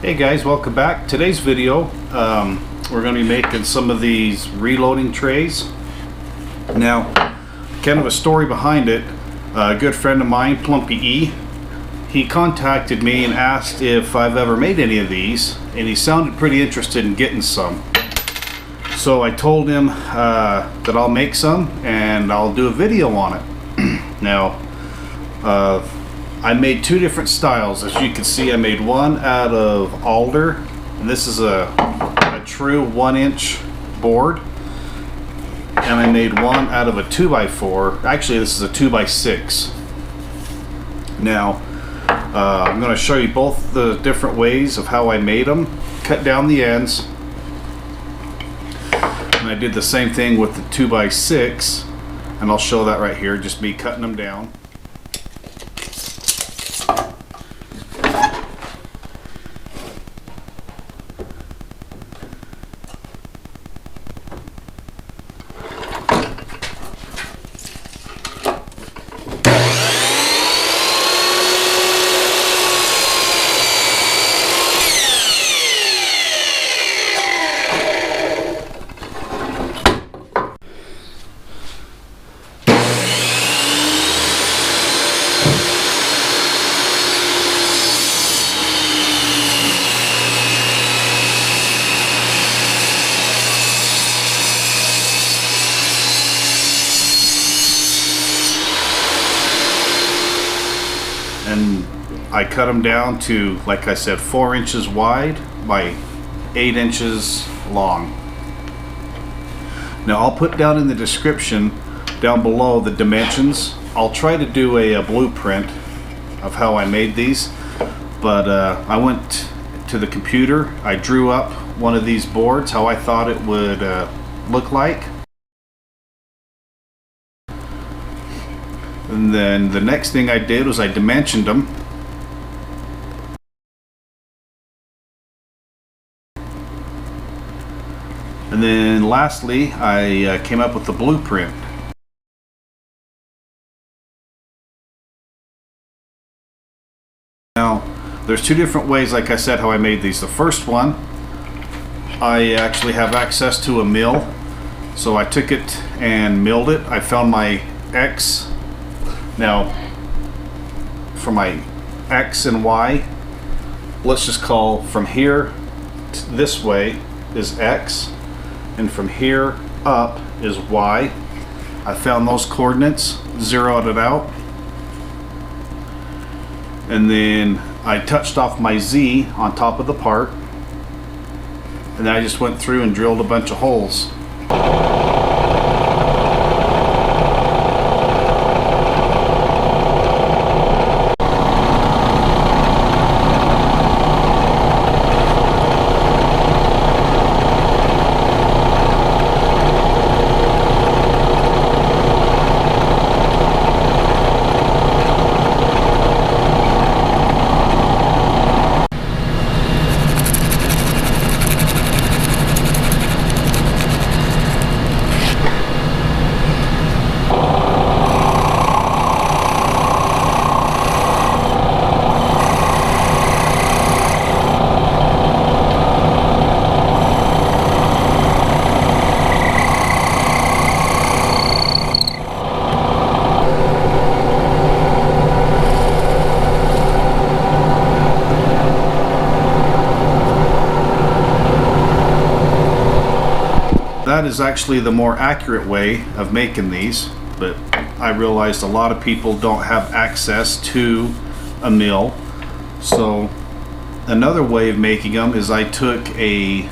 Hey guys, welcome back. Today's video, we're going to be making some of these reloading trays. Now, kind of a story behind it. A good friend of mine, Plumpy E, he contacted me and asked if I've ever made any of these, and he sounded pretty interested in getting some. So I told him that I'll make some and I'll do a video on it. Now, I made two different styles. As you can see, I made one out of alder, and this is a true 1-inch board, and I made one out of a 2x4. Actually, this is a 2x6. Now, I'm going to show you both the different ways of how I made them. Cut down the ends, and I did the same thing with the 2x6, and I'll show that right here, just me cutting them down. And I cut them down to, like I said, 4 inches wide by 8 inches long. Now I'll put down in the description down below the dimensions. I'll try to do a blueprint of how I made these, but I went to the computer, I drew up one of these boards, how I thought it would look like. And then the next thing I did was I dimensioned them. And then lastly, I came up with the blueprint. Now, there's two different ways, like I said, how I made these. The first one, I actually have access to a mill. So I took it and milled it. I found my X. Now, for my X and Y, let's just call from here to this way is X, and from here up is Y. I found those coordinates, zeroed it out, and then I touched off my Z on top of the part, and then I just went through and drilled a bunch of holes. That is actually the more accurate way of making these, but I realized a lot of people don't have access to a mill. So another way of making them is I took a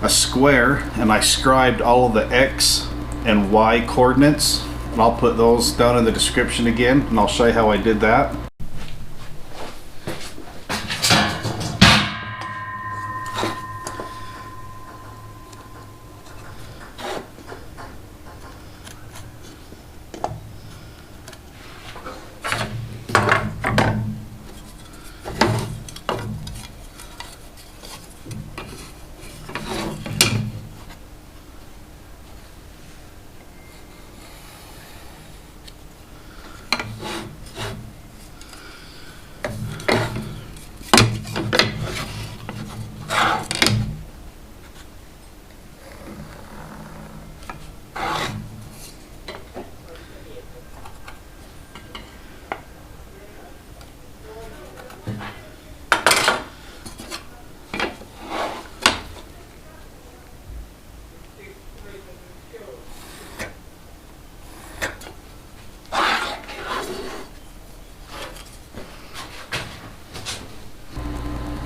square and I scribed all of the X and Y coordinates, and I'll put those down in the description again, and I'll show you how I did that.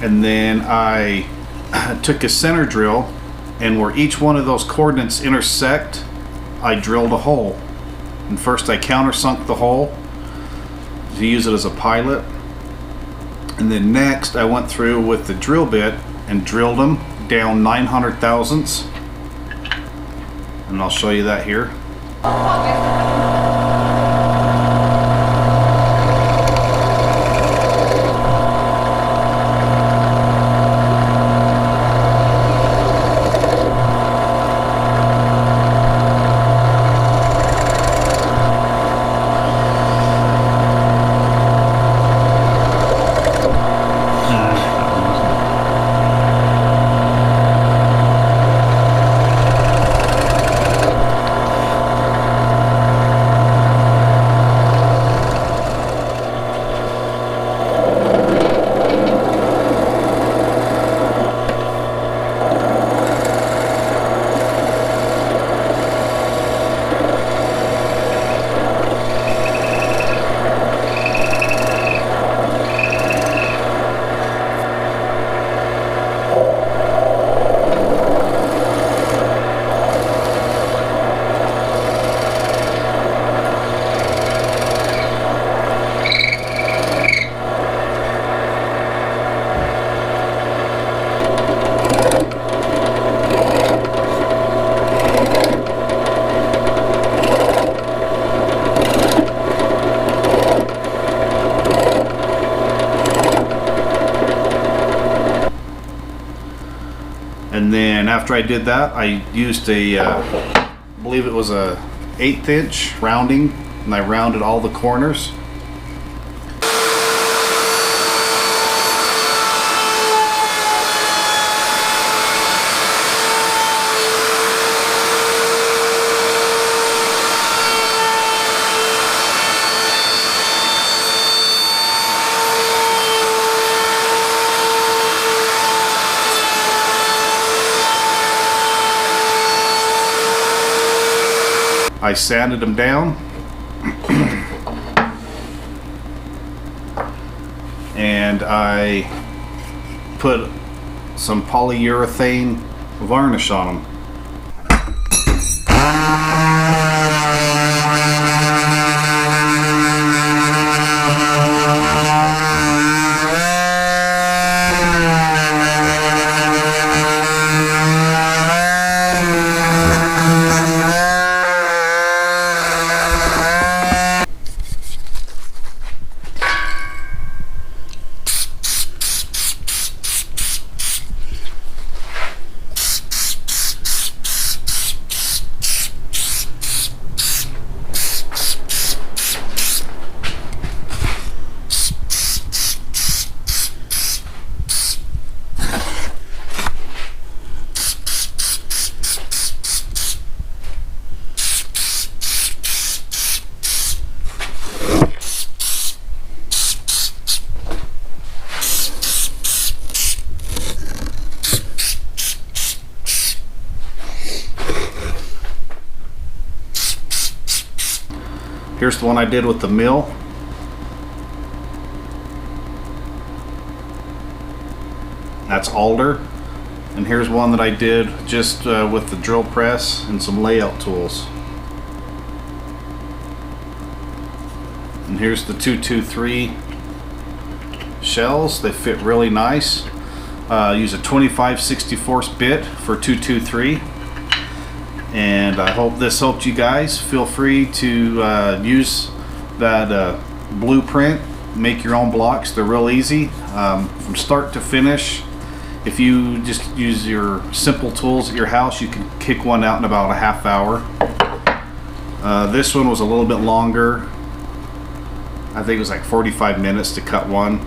And then I took a center drill, and where each one of those coordinates intersect, I drilled a hole. And first I countersunk the hole to use it as a pilot. And then next I went through with the drill bit and drilled them down 900 thousandths. And I'll show you that here. And then after I did that, I used a, I believe it was a 1/8 inch rounding, and I rounded all the corners. I sanded them down and I put some polyurethane varnish on them. Here's the one I did with the mill. That's alder. And here's one that I did just with the drill press and some layout tools. And here's the 223 shells. They fit really nice. Use a 25/64 bit for 223. And I hope this helped you guys. Feel free to use that blueprint, make your own blocks. They're real easy from start to finish. If you just use your simple tools at your house, you can kick one out in about a half hour. This one was a little bit longer. I think it was like 45 minutes to cut one,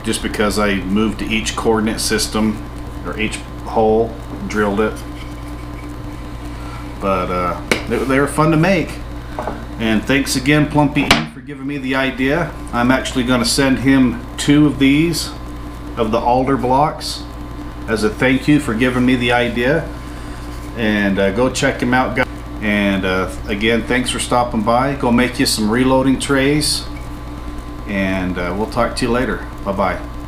just because I moved to each coordinate system or each hole, drilled it. But they were fun to make. And thanks again, Plumpy E, for giving me the idea. I'm actually going to send him 2 of these of the alder blocks as a thank you for giving me the idea. And go check him out, guys. And again, thanks for stopping by. Go make you some reloading trays, and we'll talk to you later. Bye bye.